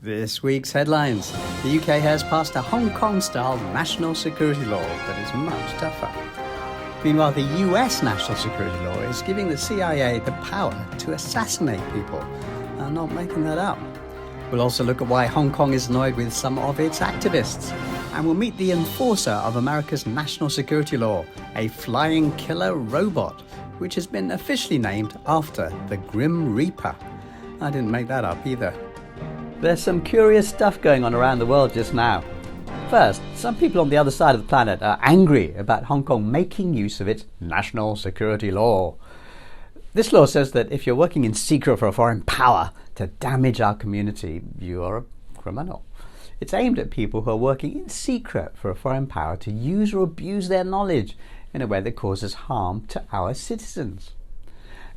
This week's headlines. The UK has passed a Hong Kong-style national security law that is much tougher. Meanwhile, the US national security law is giving the CIA the power to assassinate people. I'm not making that up. We'll also look at why Hong Kong is annoyed with some of its activists. And we'll meet the enforcer of America's national security law, a flying killer robot, which has been officially named after the Grim Reaper. I didn't make that up either. There's some curious stuff going on around the world just now. First, some people on the other side of the planet are angry about Hong Kong making use of its national security law. This law says that if you're working in secret for a foreign power to damage our community, you are a criminal. It's aimed at people who are working in secret for a foreign power to use or abuse their knowledge in a way that causes harm to our citizens.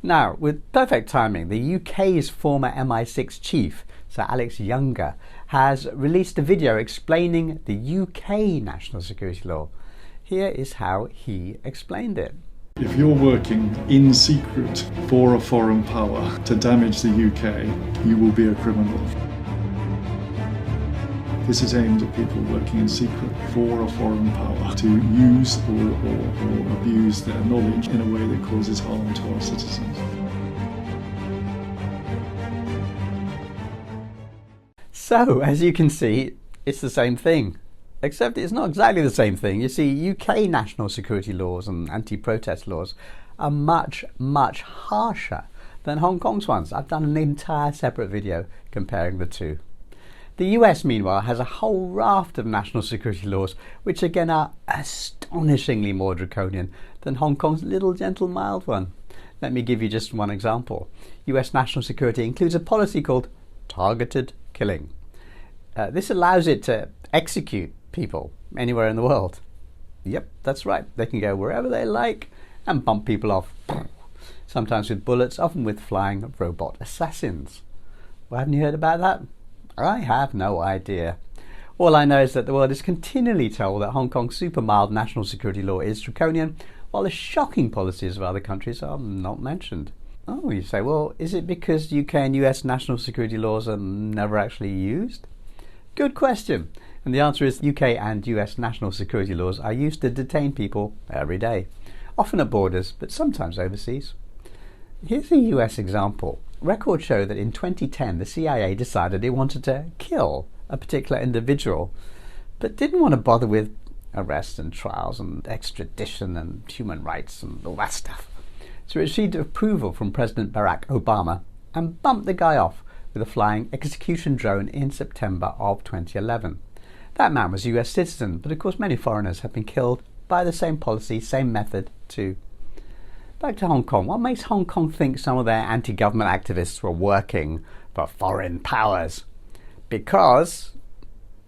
Now, with perfect timing, the UK's former MI6 chief, Sir Alex Younger, has released a video explaining the UK national security law. Here is how he explained it. If you're working in secret for a foreign power to damage the UK, you will be a criminal. This is aimed at people working in secret for a foreign power to use or abuse their knowledge in a way that causes harm to our citizens. So, as you can see, it's the same thing. Except it's not exactly the same thing. You see, UK national security laws and anti-protest laws are much, much harsher than Hong Kong's ones. I've done an entire separate video comparing the two. The US, meanwhile, has a whole raft of national security laws, which again are astonishingly more draconian than Hong Kong's little gentle mild one. Let me give you just one example. US national security includes a policy called targeted killing. This allows it to execute people anywhere in the world. Yep, that's right. They can go wherever they like and bump people off. Sometimes with bullets, often with flying robot assassins. Well, haven't you heard about that? I have no idea. All I know is that the world is continually told that Hong Kong's super mild national security law is draconian, while the shocking policies of other countries are not mentioned. Oh, you say, well, is it because UK and US national security laws are never actually used? Good question. And the answer is UK and US national security laws are used to detain people every day, often at borders, but sometimes overseas. Here's a US example. Records show that in 2010 the CIA decided it wanted to kill a particular individual, but didn't want to bother with arrests and trials and extradition and human rights and all that stuff. So it received approval from President Barack Obama and bumped the guy off with a flying execution drone in September of 2011. That man was a US citizen, but of course many foreigners have been killed by the same policy, same method too. Back to Hong Kong. What makes Hong Kong think some of their anti-government activists were working for foreign powers? Because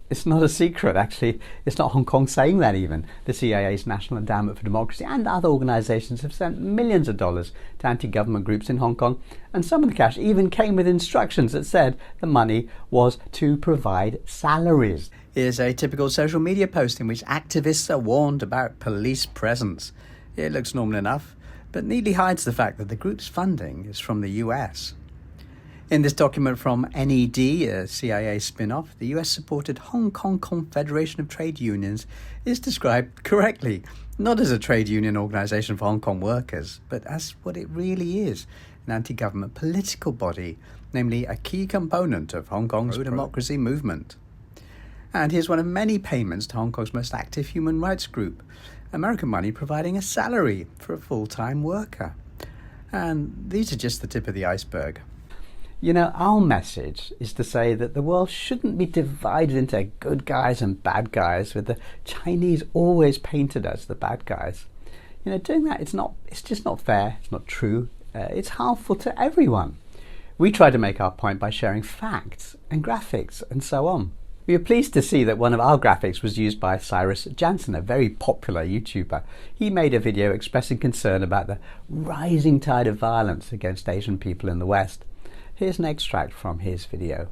it's not a secret, actually. It's not Hong Kong saying that even. The CIA's National Endowment for Democracy and other organisations have sent millions of dollars to anti-government groups in Hong Kong, and some of the cash even came with instructions that said the money was to provide salaries. Here's a typical social media post in which activists are warned about police presence. It looks normal enough, but neatly hides the fact that the group's funding is from the US. In this document from NED, a CIA spin-off, the US-supported Hong Kong Confederation of Trade Unions is described correctly, not as a trade union organisation for Hong Kong workers, but as what it really is, an anti-government political body, namely a key component of Hong Kong's pro-democracy movement. And here's one of many payments to Hong Kong's most active human rights group, American money providing a salary for a full-time worker. And these are just the tip of the iceberg. You know, our message is to say that the world shouldn't be divided into good guys and bad guys, with the Chinese always painted as the bad guys. You know, doing that, it's just not fair, it's not true, it's harmful to everyone. We try to make our point by sharing facts and graphics and so on. We were pleased to see that one of our graphics was used by Cyrus Jansen, a very popular YouTuber. He made a video expressing concern about the rising tide of violence against Asian people in the West. Here's an extract from his video.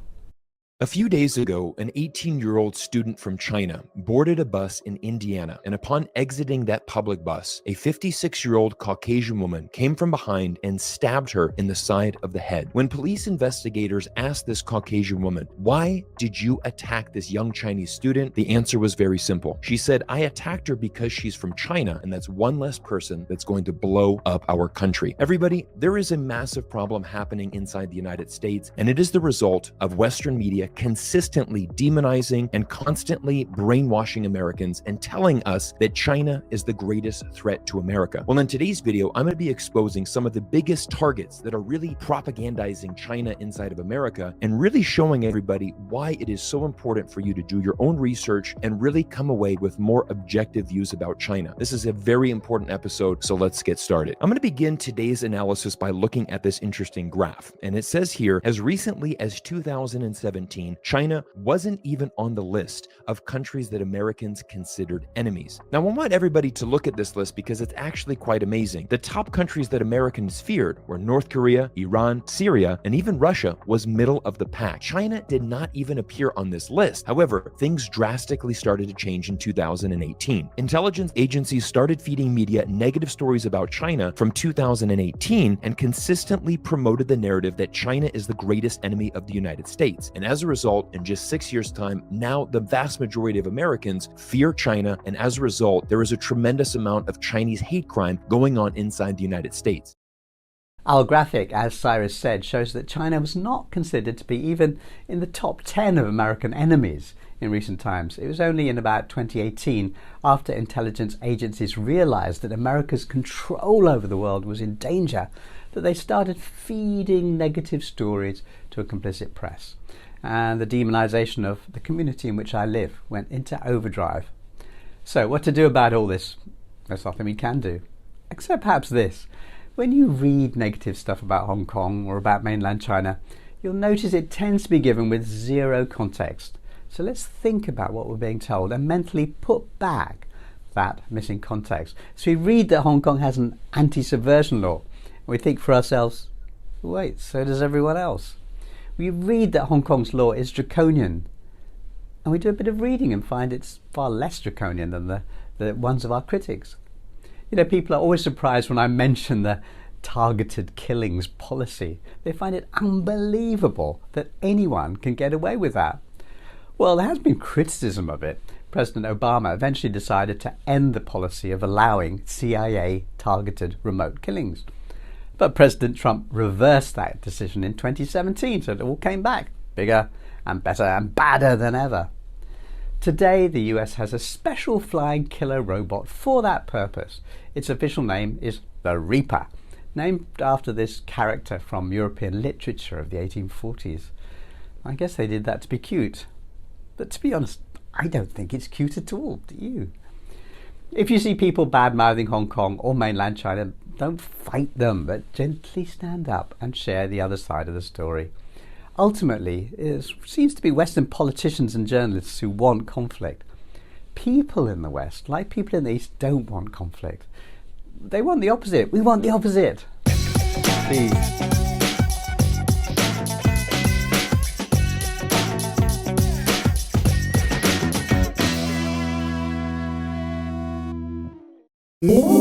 A few days ago, an 18-year-old student from China boarded a bus in Indiana, and upon exiting that public bus, a 56-year-old Caucasian woman came from behind and stabbed her in the side of the head. When police investigators asked this Caucasian woman, "Why did you attack this young Chinese student?" the answer was very simple. She said, "I attacked her because she's from China, and that's one less person that's going to blow up our country." Everybody, there is a massive problem happening inside the United States, and it is the result of Western media consistently demonizing and constantly brainwashing Americans and telling us that China is the greatest threat to America. Well, in today's video, I'm going to be exposing some of the biggest targets that are really propagandizing China inside of America and really showing everybody why it is so important for you to do your own research and really come away with more objective views about China. This is a very important episode, so let's get started. I'm going to begin today's analysis by looking at this interesting graph. And it says here, as recently as 2017, China wasn't even on the list of countries that Americans considered enemies. Now, I want everybody to look at this list because it's actually quite amazing. The top countries that Americans feared were North Korea, Iran, Syria, and even Russia was middle of the pack. China did not even appear on this list. However, things drastically started to change in 2018. Intelligence agencies started feeding media negative stories about China from 2018 and consistently promoted the narrative that China is the greatest enemy of the United States. And as a result, in just 6 years' time, now the vast majority of Americans fear China, and as a result, there is a tremendous amount of Chinese hate crime going on inside the United States. Our graphic, as Cyrus said, shows that China was not considered to be even in the top 10 of American enemies in recent times. It was only in about 2018, after intelligence agencies realized that America's control over the world was in danger, that they started feeding negative stories to a complicit press. And the demonization of the community in which I live went into overdrive. So what to do about all this? There's nothing we can do, except perhaps this. When you read negative stuff about Hong Kong or about mainland China, you'll notice it tends to be given with zero context. So let's think about what we're being told and mentally put back that missing context. So we read that Hong Kong has an anti-subversion law, and we think for ourselves, wait, so does everyone else. We read that Hong Kong's law is draconian, and we do a bit of reading and find it's far less draconian than the ones of our critics. You know, people are always surprised when I mention the targeted killings policy. They find it unbelievable that anyone can get away with that. Well, there has been criticism of it. President Obama eventually decided to end the policy of allowing CIA targeted remote killings. But President Trump reversed that decision in 2017, so it all came back, bigger and better and badder than ever. Today, the US has a special flying killer robot for that purpose. Its official name is the Reaper, named after this character from European literature of the 1840s. I guess they did that to be cute. But to be honest, I don't think it's cute at all, do you? If you see people bad-mouthing Hong Kong or mainland China, don't fight them, but gently stand up and share the other side of the story. Ultimately, it seems to be Western politicians and journalists who want conflict. People in the West, like people in the East, don't want conflict. They want the opposite. We want the opposite. Please. Yeah.